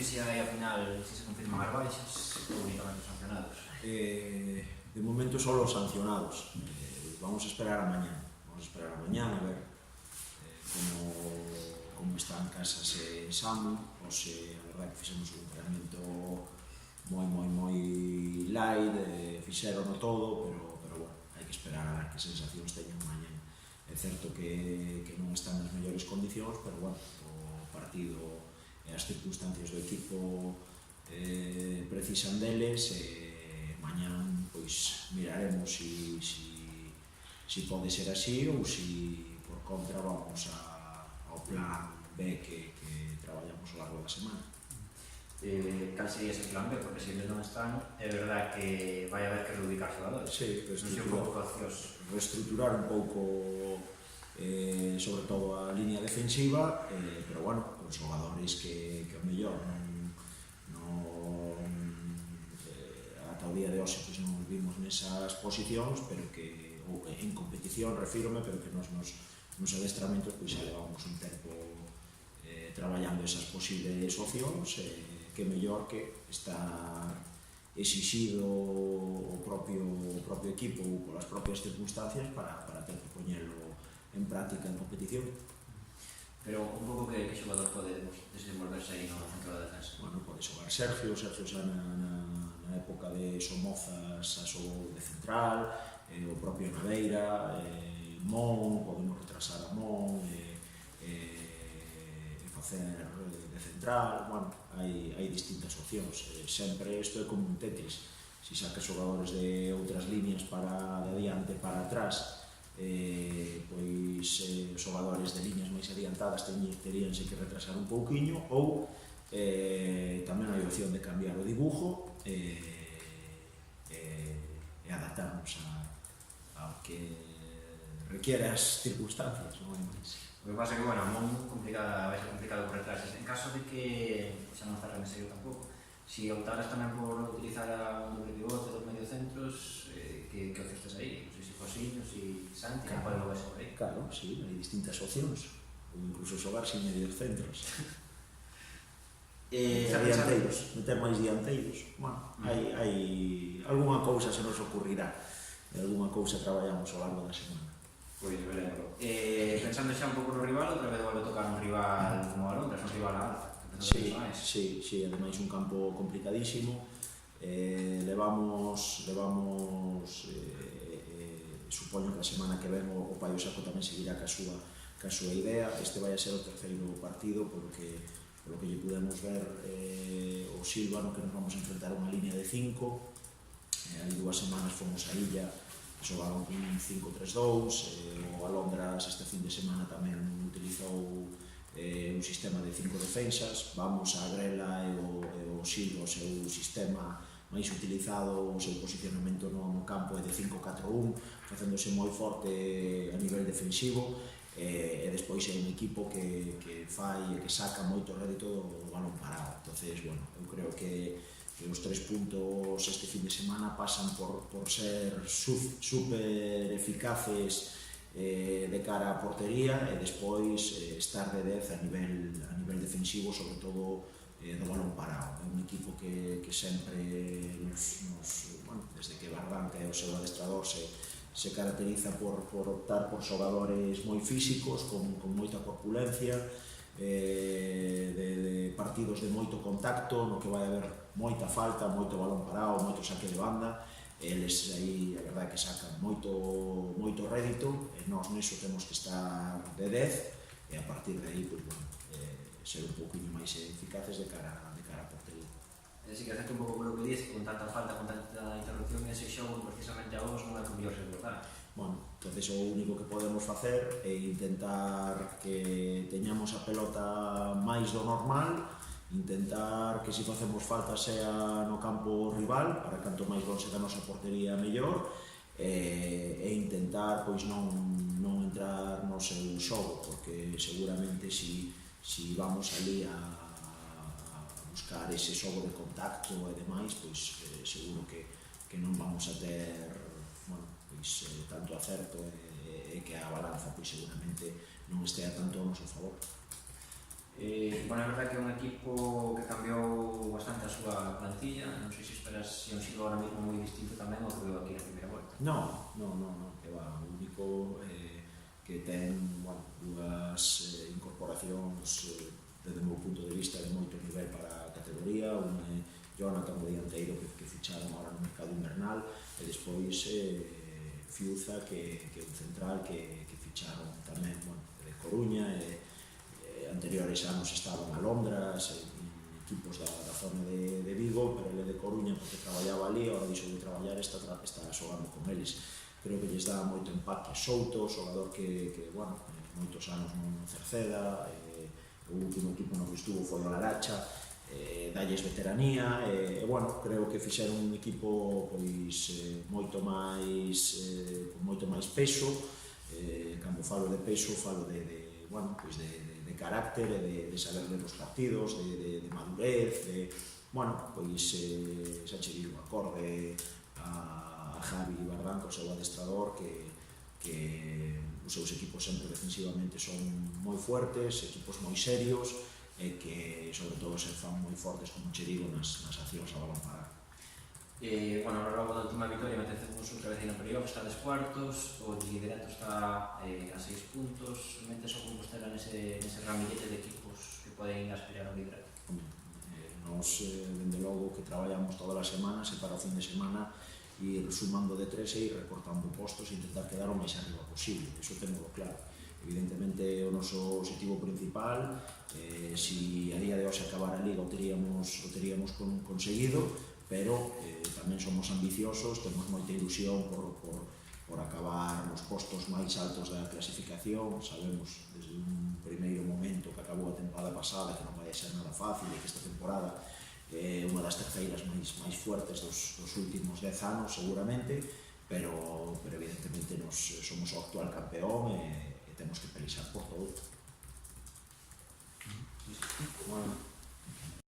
se hai ao final, se confirman as baixas ou únicamente os sancionados. De momento só os sancionados. Vamos a esperar a mañana. A ver como están casas Samu. A verdade que fixemos un entrenamiento moi light, fixeron todo, pero bueno, hai que esperar a ver que sensacións teñen mañana. É certo que non están nas mellores condicións, pero bueno, o partido e as circunstancias do equipo precisan deles, e mañán pois miraremos si pode ser así ou si por contra vamos ao plan B que traballamos ao largo da semana. Cal sería ese plan B? Porque se eles non están, é verdad que vai haber que reubicar xogadores. Sí, reestruturar un pouco sobre todo a línea defensiva, pero bueno, os xogadores que o mellor ata o día de hoxe non nos vimos nesas posicións, pero que en competición, refírome, pero que nos adestramentos pois xa levamos un tempo traballando esas posibles opcións, que mellor que estar exixido o propio equipo ou polas propias circunstancias para ter que poñelo en práctica en competición. Pero un pouco que xogador pode desenvolverse aí no centro da defensa? Bueno, pode xogar Sergio xa na época de Somozas xa xogou de central, o propio Naveira, Mon, podemos retrasar a Mon, facer de central, bueno, hai distintas opcións, sempre isto é como un Tetris, se sacas xogadores de outras líneas para de adiante para atrás, pois os xogadores de líneas máis adiantadas teríanse que retrasar un pouquiño, ou tamén hai opción de cambiar o dibujo e adaptarnos ao que requiere as circunstancias, non hai máis. O que pasa é que, bueno, vai ser complicado por retrases. En caso de que, xa non cerran en serio tampouco, si optaras tamén por utilizar un doble pivote dos mediocentros, que opcións tes aí? Non sei se Fosillo, si Santi, que pode moverse por aí. Claro, sí, hai distintas opcións, ou incluso xogar sin mediocentros. Dianteiros, meter máis dianteiros. Bueno, hai alguna cousa se nos ocurrirá, alguna cousa traballamos ao largo da semana. Pois veremos. Pensando xa un pouco no rival, outra vez volve a tocar un rival como a Londres, un rival a alza. Sí, ademais un campo complicadísimo. Levamos supoño que a semana que ven o Paio Saco tamén seguirá ca súa idea. Este vai a ser o terceiro partido polo que lle pudemos ver o Silva, no que nos vamos a enfrentar a unha línea de 5. Hai 2 semanas fomos a Illa, xogaron un 5-3-2, o Alondras este fin de semana tamén utilizou un sistema de 5 defensas. Vamos a Grela e o Silva, o seu sistema máis utilizado, o seu posicionamento no campo é de 5-4-1, facéndose moi forte a nivel defensivo, e despois é un equipo que fai e que saca moito rédito do balón parado. Entonces, bueno, eu creo que os 3 puntos este fin de semana pasan por ser super eficaces de cara á portería, e despois estar de 10 a nivel defensivo, sobre todo do balón parado. É un equipo que sempre desde que Barbanca é o seu adestrador se caracteriza por optar por xogadores moi físicos, con moita corpulencia, de partidos de moito contacto, no que vai haber moita falta, moito balón parado, moito saque de banda. Eles aí, a verdade, que sacan moito rédito, e nós neso temos que estar de 10, e a partir de aí, pois, bueno, ser un pouquinho máis eficaces de cara á portería. Si que acerto un pouco polo que dices, con tanta falta, con tanta interrupción, ese xogo precisamente a vos non é que mellor se verdad. Bueno, entonces o único que podemos facer é intentar que teñamos a pelota máis do normal, intentar que se facemos falta sea no campo rival, para canto máis lonxe da nosa portería mellor, e intentar pois non entrar no seu xogo, porque seguramente si vamos ali a buscar ese xogo de contacto e demais, pois seguro que non vamos a ter tanto acerto, e que a balanza pois seguramente non estea tanto ao noso favor. Bueno, é verdad que é un equipo que cambiou bastante a súa plantilla, non sei se esperas se un Silva ahora mesmo moi distinto tamén ao que veo aquí na primeira volta. No, que va, o único que ten, bueno, dúas incorporacións desde o meu punto de vista de moito nivel para a categoría, un Jonathan, o dianteiro que ficharon agora no mercado invernal, e despois Fiuza, que é un central que ficharon tamén, bueno, de Coruña, anteriores anos estaban a Londras, en equipos da zona de Vigo, pero ele de Coruña porque traballaba ali, agora dixo de traballar, está xogando con eles. Creo que lles dá moito empate Souto, xogador que bueno, moitos anos no Cerceda, o último equipo no que estuvo foi o Laracha, dalles veteranía, e bueno, creo que fixeron un equipo pois moito máis con moito máis peso, cando falo de peso, falo bueno, pois de carácter, de saber ler os partidos, de madurez, bueno, pois xa che digo, acorde a Javi Barranco, o seu adestrador, que os seus equipos sempre defensivamente son moi fuertes, equipos moi serios, e que, sobre todo, se fan moi fortes, como che digo, nas accións a balón parado. Bueno, ao longo da última victoria metemos outra vez na playoff, está des cuartos, o liderato está a 6 puntos, metes o Compostela nese ramillete de equipos que poden aspirar ao liderato. Nos, dende logo, que traballamos todas as semanas e para o fin de semana ir sumando de 3 e ir recortando postos e intentar quedar o máis arriba posible, iso tengo claro. Evidentemente, o noso objetivo principal, si a día de hoxe acabar a Liga o teríamos conseguido, pero tamén somos ambiciosos, temos moita ilusión por acabar nos postos máis altos da clasificación. Sabemos desde un primeiro momento que acabou a temporada pasada que non vai ser nada fácil e que esta temporada é unha das terceiras máis fuertes dos últimos 10 anos seguramente, pero evidentemente nos somos o actual campeón e temos que pelexar por